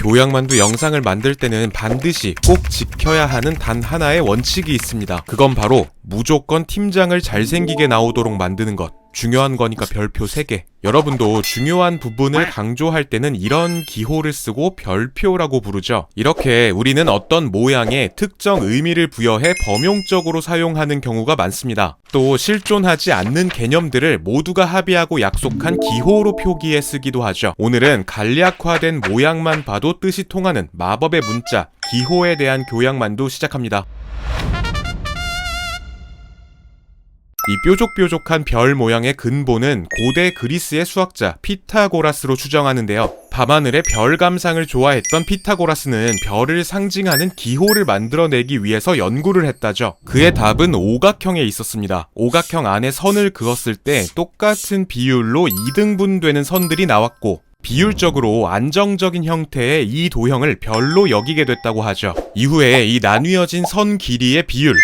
교양만두 영상을 만들 때는 반드시 꼭 지켜야 하는 단 하나의 원칙이 있습니다. 그건 바로 무조건 팀장을 잘생기게 나오도록 만드는 것. 중요한 거니까 별표 3개. 여러분도 중요한 부분을 강조할 때는 이런 기호를 쓰고 별표라고 부르죠. 이렇게 우리는 어떤 모양에 특정 의미를 부여해 범용적으로 사용하는 경우가 많습니다. 또 실존하지 않는 개념들을 모두가 합의하고 약속한 기호로 표기해 쓰기도 하죠. 오늘은 간략화된 모양만 봐도 뜻이 통하는 마법의 문자, 기호에 대한 교양만두 시작합니다. 이 뾰족뾰족한 별 모양의 근본은 고대 그리스의 수학자 피타고라스로 추정하는데요. 밤하늘의 별 감상을 좋아했던 피타고라스는 별을 상징하는 기호를 만들어내기 위해서 연구를 했다죠. 그의 답은 오각형에 있었습니다. 오각형 안에 선을 그었을 때 똑같은 비율로 2등분되는 선들이 나왔고, 비율적으로 안정적인 형태의 이 도형을 별로 여기게 됐다고 하죠. 이후에 이 나뉘어진 선 길이의 비율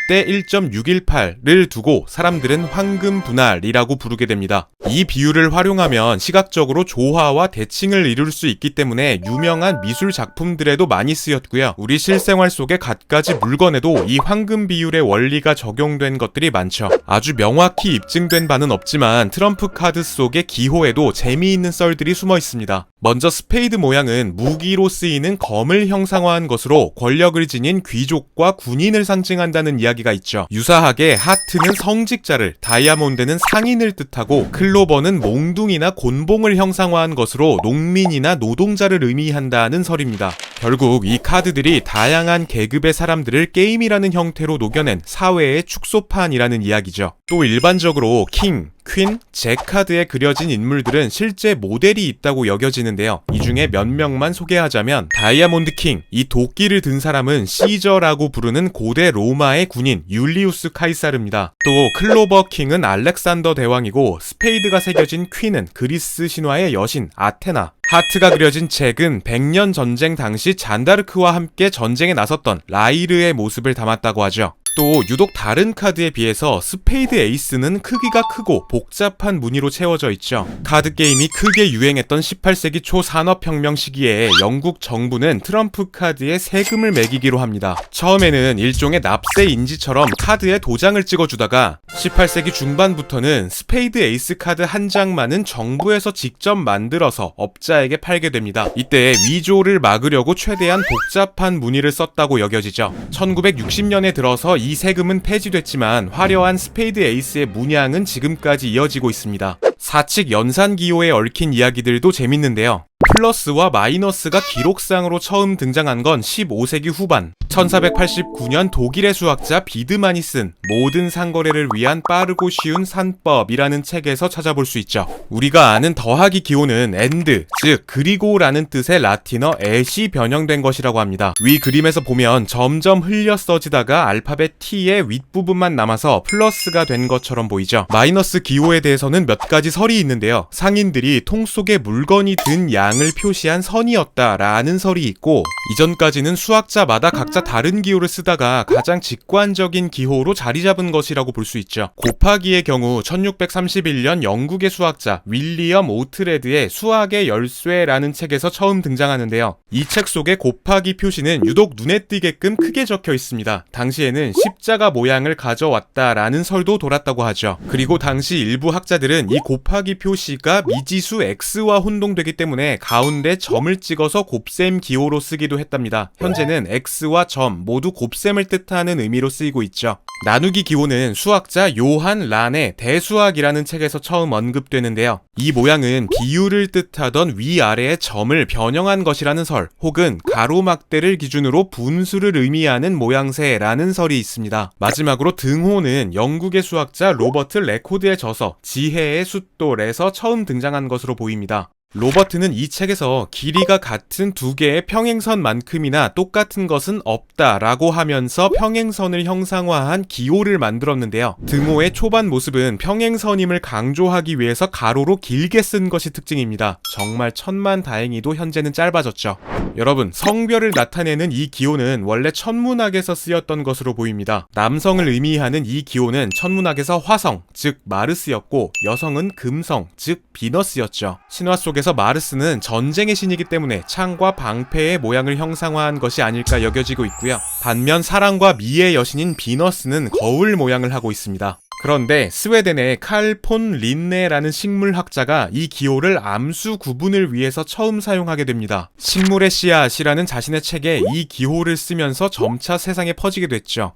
1대 1.618를 두고 사람들은 황금 분할이라고 부르게 됩니다. 이 비율을 활용하면 시각적으로 조화와 대칭을 이룰 수 있기 때문에 유명한 미술 작품들에도 많이 쓰였고요. 우리 실생활 속의 갖가지 물건에도 이 황금 비율의 원리가 적용된 것들이 많죠. 아주 명확히 입증된 바는 없지만 트럼프 카드 속의 기호에도 재미있는 썰들이 숨어 있습니다. 먼저 스페이드 모양은 무기로 쓰이는 검을 형상화한 것으로 권력을 지닌 귀족과 군인을 상징한다는 이야기가 있죠. 유사하게 하트는 성직자를, 다이아몬드는 상인을 뜻하고 클로버는 몽둥이나 곤봉을 형상화한 것으로 농민이나 노동자를 의미한다는 설입니다. 결국 이 카드들이 다양한 계급의 사람들을 게임이라는 형태로 녹여낸 사회의 축소판이라는 이야기죠. 또 일반적으로 킹, 퀸, 잭 카드에 그려진 인물들은 실제 모델이 있다고 여겨지는데요. 이 중에 몇 명만 소개하자면 다이아몬드 킹, 이 도끼를 든 사람은 시저라고 부르는 고대 로마의 군인 율리우스 카이사르입니다. 또 클로버 킹은 알렉산더 대왕이고, 스페이드가 새겨진 퀸은 그리스 신화의 여신 아테나, 하트가 그려진 잭은 100년 전쟁 당시 잔다르크와 함께 전쟁에 나섰던 라이르의 모습을 담았다고 하죠. 또 유독 다른 카드에 비해서 스페이드 에이스는 크기가 크고 복잡한 무늬로 채워져 있죠. 카드 게임이 크게 유행했던 18세기 초 산업혁명 시기에 영국 정부는 트럼프 카드에 세금을 매기기로 합니다. 처음에는 일종의 납세 인지처럼 카드에 도장을 찍어주다가 18세기 중반부터는 스페이드 에이스 카드 한 장만은 정부에서 직접 만들어서 업자에게 팔게 됩니다. 이때 위조를 막으려고 최대한 복잡한 무늬를 썼다고 여겨지죠. 1960년에 들어서 이 세금은 폐지됐지만 화려한 스페이드 에이스의 문양은 지금까지 이어지고 있습니다. 사칙 연산 기호에 얽힌 이야기들도 재밌는데요. 플러스와 마이너스가 기록상으로 처음 등장한 건 15세기 후반 1489년 독일의 수학자 비드만이 쓴 모든 상거래를 위한 빠르고 쉬운 산법이라는 책에서 찾아볼 수 있죠. 우리가 아는 더하기 기호는 and, 즉 그리고라는 뜻의 라틴어 at이 변형된 것이라고 합니다. 위 그림에서 보면 점점 흘려 써지다가 알파벳 t의 윗부분만 남아서 플러스가 된 것처럼 보이죠. 마이너스 기호에 대해서는 몇 가지 설이 있는데요. 상인들이 통 속에 물건이 든 양을 표시한 선이었다라는 설이 있고, 이전까지는 수학자마다 각자 다른 기호를 쓰다가 가장 직관적인 기호로 자리 잡은 것이라고 볼 수 있죠. 곱하기의 경우 1631년 영국의 수학자 윌리엄 오트레드의 수학의 열쇠라는 책에서 처음 등장하는데요. 이 책 속의 곱하기 표시는 유독 눈에 띄게끔 크게 적혀 있습니다. 당시에는 십자가 모양을 가져왔다라는 설도 돌았다고 하죠. 그리고 당시 일부 학자들은 이 곱하기 표시가 미지수 x와 혼동되기 때문에 가운데 점을 찍어서 곱셈 기호로 쓰기도 했답니다. 현재는 x와 점 모두 곱셈을 뜻하는 의미로 쓰이고 있죠. 나누기 기호는 수학자 요한 란의 대수학이라는 책에서 처음 언급되는데요. 이 모양은 비율을 뜻하던 위아래의 점을 변형한 것이라는 설, 혹은 가로막대를 기준으로 분수를 의미하는 모양새라는 설이 있습니다. 마지막으로 등호는 영국의 수학자 로버트 레코드의 저서 지혜의 숫돌에서 처음 등장한 것으로 보입니다. 로버트는 이 책에서 길이가 같은 두 개의 평행선만큼이나 똑같은 것은 없다라고 하면서 평행선을 형상화한 기호를 만들었는데요. 등호의 초반 모습은 평행선임을 강조하기 위해서 가로로 길게 쓴 것이 특징입니다. 정말 천만다행히도 현재는 짧아졌죠. 여러분, 성별을 나타내는 이 기호는 원래 천문학에서 쓰였던 것으로 보입니다. 남성을 의미하는 이 기호는 천문학에서 화성, 즉 마르스였고 여성은 금성, 즉 비너스였죠. 신화 속에서 마르스는 전쟁의 신이기 때문에 창과 방패의 모양을 형상화한 것이 아닐까 여겨지고 있고요. 반면 사랑과 미의 여신인 비너스는 거울 모양을 하고 있습니다. 그런데 스웨덴의 칼 폰 린네라는 식물학자가 이 기호를 암수 구분을 위해서 처음 사용하게 됩니다. 식물의 씨앗이라는 자신의 책에 이 기호를 쓰면서 점차 세상에 퍼지게 됐죠.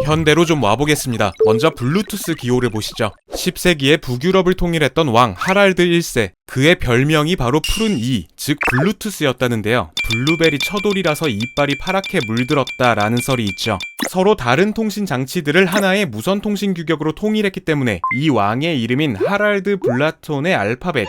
현대로 좀 와보겠습니다. 먼저 블루투스 기호를 보시죠. 10세기에 북유럽을 통일했던 왕 하랄드 1세, 그의 별명이 바로 푸른 이, 즉 블루투스였다는데요. 블루베리 처돌이라서 이빨이 파랗게 물들었다라는 설이 있죠. 서로 다른 통신 장치들을 하나의 무선 통신 규격으로 통일했기 때문에 이 왕의 이름인 하랄드 블라톤의 알파벳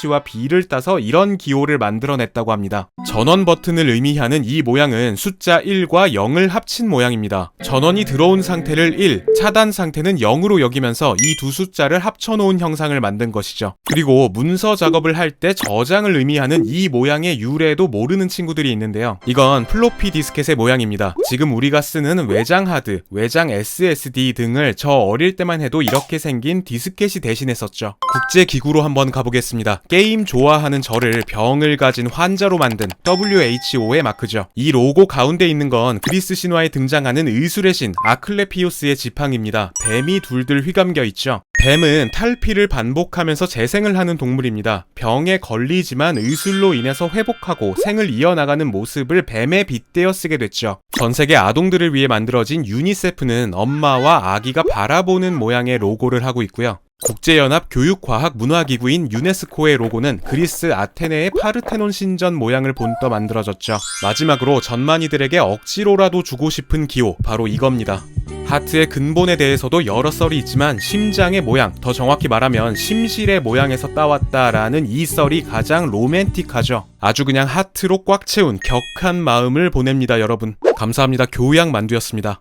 H와 B를 따서 이런 기호를 만들어냈다고 합니다. 전원 버튼을 의미하는 이 모양은 숫자 1과 0을 합친 모양입니다. 전원이 들어온 상태를 1, 차단 상태는 0으로 여기면서 이 두 숫자를 합쳐놓은 형상을 만든 것이죠. 그리고 문서 작업을 할 때 저장을 의미하는 이 모양의 유래도 모르는 친구들이 있는데요. 이건 플로피 디스켓의 모양입니다. 지금 우리가 쓰는 외장 하드, 외장 SSD 등을 저 어릴 때만 해도 이렇게 생긴 디스켓이 대신했었죠. 국제기구로 한번 가보겠습니다. 게임 좋아하는 저를 병을 가진 환자로 만든 WHO의 마크죠. 이 로고 가운데 있는 건 그리스 신화에 등장하는 의술의 신 아클레피오스의 지팡입니다. 뱀이 둘둘 휘감겨 있죠. 뱀은 탈피를 반복하면서 재생을 하는 동물입니다. 병에 걸리지만 의술로 인해서 회복하고 생을 이어나가는 모습을 뱀에 빗대어 쓰게 됐죠. 전세계 아동들을 위해 만들어진 유니세프는 엄마와 아기가 바라보는 모양의 로고를 하고 있고요. 국제연합 교육과학문화기구인 유네스코의 로고는 그리스 아테네의 파르테논 신전 모양을 본떠 만들어졌죠. 마지막으로 전만이들에게 억지로라도 주고 싶은 기호, 바로 이겁니다. 하트의 근본에 대해서도 여러 썰이 있지만 심장의 모양, 더 정확히 말하면 심실의 모양에서 따왔다라는 이 썰이 가장 로맨틱하죠. 아주 그냥 하트로 꽉 채운 격한 마음을 보냅니다, 여러분. 감사합니다. 교양 만두였습니다.